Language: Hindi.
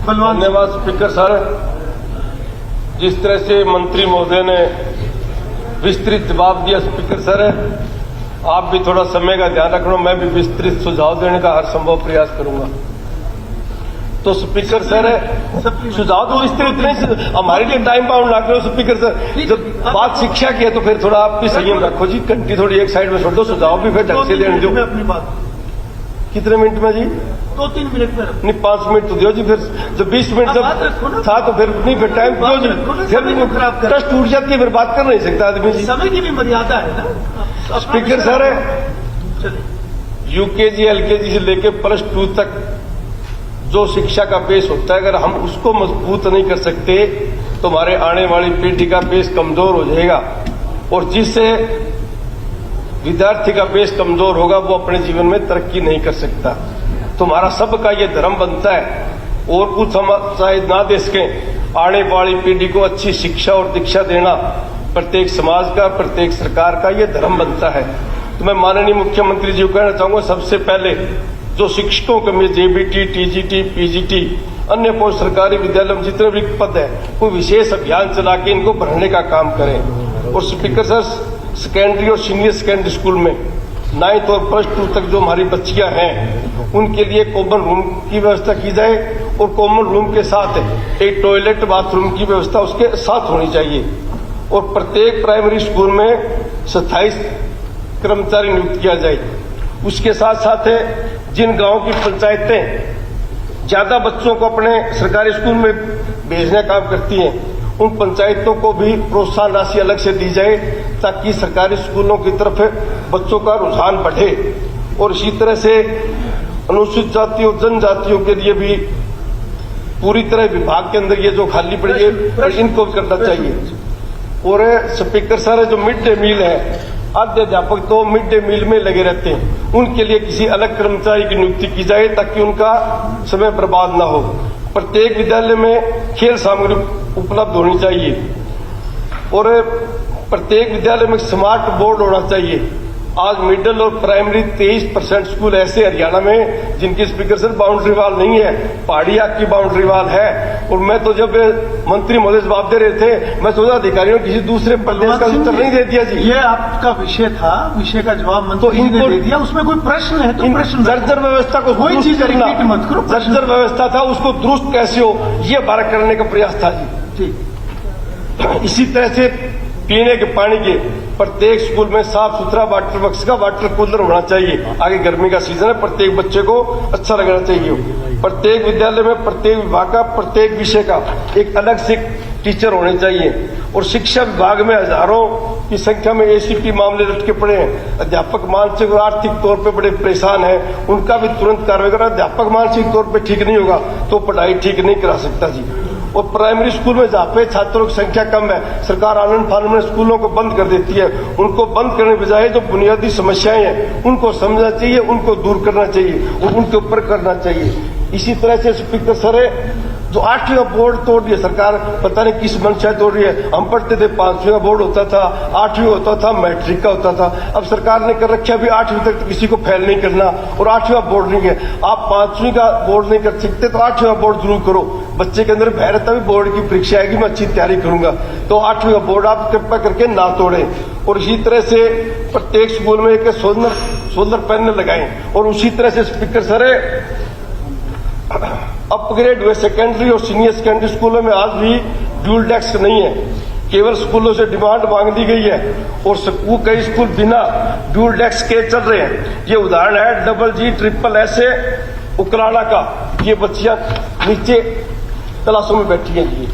धन्यवाद स्पीकर सर। जिस तरह से मंत्री महोदय ने विस्तृत जवाब दिया स्पीकर सर, आप भी थोड़ा समय का ध्यान रखना, मैं भी विस्तृत सुझाव देने का हर संभव प्रयास करूंगा। तो स्पीकर सर सुझाव तो विस्तृत नहीं, हमारे लिए टाइम बाउंड ना करो स्पीकर सर। जब बात शिक्षा की है तो फिर थोड़ा आप भी संयम रखो जी, घंटी थोड़ी एक साइड में छोड़ दो, सुझाव भी फिर ढंग से देने दो। अपनी बात कितने मिनट में जी? 2-3 मिनट में नहीं 5 मिनट तो दियो जी। फिर जब 20 मिनट जब था तो फिर नहीं, फिर टाइम दियो जी, फिर ट्रस्ट टूट जाती है, फिर बात कर नहीं सकता आदमी जी। समय की भी मर्यादा है ना स्पीकर सर। यूकेजी एलकेजी से लेकर +2 तक जो शिक्षा का बेस होता है, अगर हम उसको मजबूत नहीं कर सकते तो हमारे आने वाली पीढ़ी का बेस कमजोर हो जाएगा, और जिससे विद्यार्थी का बेस कमजोर होगा वो अपने जीवन में तरक्की नहीं कर सकता। तो हमारा सबका ये धर्म बनता है, और कुछ हम शायद ना दे सकें, आने वाली पीढ़ी को अच्छी शिक्षा और दीक्षा देना प्रत्येक समाज का, प्रत्येक सरकार का ये धर्म बनता है। तो मैं माननीय मुख्यमंत्री जी को कहना चाहूंगा, सबसे पहले जो शिक्षकों के में जेबीटी, टीजीटी, पीजीटी, अन्य पोस्ट सरकारी विद्यालय में जितने भी पद है, कोई विशेष अभियान चला के इनको भरने का काम करें। और स्पीकर सर, सेकेंडरी और सीनियर सेकेंडरी स्कूल में 9th और +2 तक जो हमारी बच्चियां हैं, उनके लिए कॉमन रूम की व्यवस्था की जाए, और कॉमन रूम के साथ एक टॉयलेट बाथरूम की व्यवस्था उसके साथ होनी चाहिए। और प्रत्येक प्राइमरी स्कूल में 27 कर्मचारी नियुक्त किया जाए। उसके साथ साथ जिन गांव की पंचायतें ज्यादा बच्चों को अपने सरकारी स्कूल में भेजने का काम करती हैं, उन पंचायतों को भी प्रोत्साहन राशि अलग से दी जाए, ताकि सरकारी स्कूलों की तरफ बच्चों का रुझान बढ़े। और इसी तरह से अनुसूचित जाति और जनजातियों के लिए भी पूरी तरह विभाग के अंदर ये जो खाली पड़ी है इनको करना चाहिए। और स्पीकर सर, जो मिड डे मील है, आद्य अध्यापक तो मिड डे मील में लगे रहते हैं, उनके लिए किसी अलग कर्मचारी की नियुक्ति की जाए ताकि उनका समय बर्बाद ना हो। प्रत्येक विद्यालय में खेल सामग्री उपलब्ध होनी चाहिए, और प्रत्येक विद्यालय में स्मार्ट बोर्ड होना चाहिए। आज मिडिल और प्राइमरी 23% स्कूल ऐसे हरियाणा में जिनकी स्पीकर सर बाउंड्री वाल नहीं है, पहाड़िया की बाउंड्री वाल है। और मैं तो जब मंत्री महोदय जवाब दे रहे थे, मैं सोचा अधिकारियों किसी दूसरे प्रदेश का उत्तर नहीं दे दिया जी। ये आपका विषय था, विषय का जवाब मंत्री ने दे दिया। उसमें कोई प्रश्न है तो प्रश्न, जर्जर व्यवस्था को कोई चीज रिपीट मत करो। जर्जर व्यवस्था था, उसको दुरुस्त कैसे हो, ये बारह करने का प्रयास था जी। इसी तरह से पीने के पानी के प्रत्येक स्कूल में साफ सुथरा वाटर बक्स का वाटर कूलर होना चाहिए। आगे गर्मी का सीजन है, प्रत्येक बच्चे को अच्छा लगना चाहिए। प्रत्येक विद्यालय में प्रत्येक विभाग का, प्रत्येक विषय का एक अलग से टीचर होने चाहिए। और शिक्षा विभाग में हजारों की संख्या में एसीपी मामले लटके पड़े हैं। अध्यापक मानसिक और आर्थिक तौर पर बड़े परेशान हैं, उनका भी तुरंत कार्रवाई करा। अध्यापक मानसिक तौर पर ठीक नहीं होगा तो पढ़ाई ठीक नहीं करा सकता जी। और प्राइमरी स्कूल में जहाँ पे छात्रों की संख्या कम है, सरकार आनंद फानंद में स्कूलों को बंद कर देती है। उनको बंद करने के बजाय जो बुनियादी समस्याएं हैं उनको समझना चाहिए, उनको दूर करना चाहिए और उनके ऊपर करना चाहिए। इसी तरह से स्पीकर सर, जो 8वीं बोर्ड तोड़ रही है सरकार, पता नहीं किस मंशा तोड़ रही है। हम पढ़ते थे 5वीं बोर्ड होता था, 8वीं होता था, मैट्रिक का होता था। अब सरकार ने कर रखा अभी 8वीं तक किसी को फेल नहीं करना, और 8वां बोर्ड नहीं है। आप 5वीं का बोर्ड नहीं कर सकते तो 8वां बोर्ड जरूर करो। बच्चे के अंदर भय रहता है बोर्ड की परीक्षा आएगी, मैं अच्छी तैयारी करूंगा, तो 8वां बोर्ड आप कृपया करके ना तोड़ें। और इसी तरह से प्रत्येक स्कूल में एक सोलर पैनल लगाएं। और उसी तरह से स्पीकर सर, अपग्रेड हुए सेकेंडरी और सीनियर सेकेंडरी स्कूलों में आज भी ड्यूल डेस्क नहीं है, केवल स्कूलों से डिमांड मांग दी गई है, और वो कई स्कूल बिना ड्यूल डेस्क के चल रहे हैं। ये उदाहरण है DG SSS उकराना का। ये बच्चियां नीचे क्लासों में बैठी हैं जी।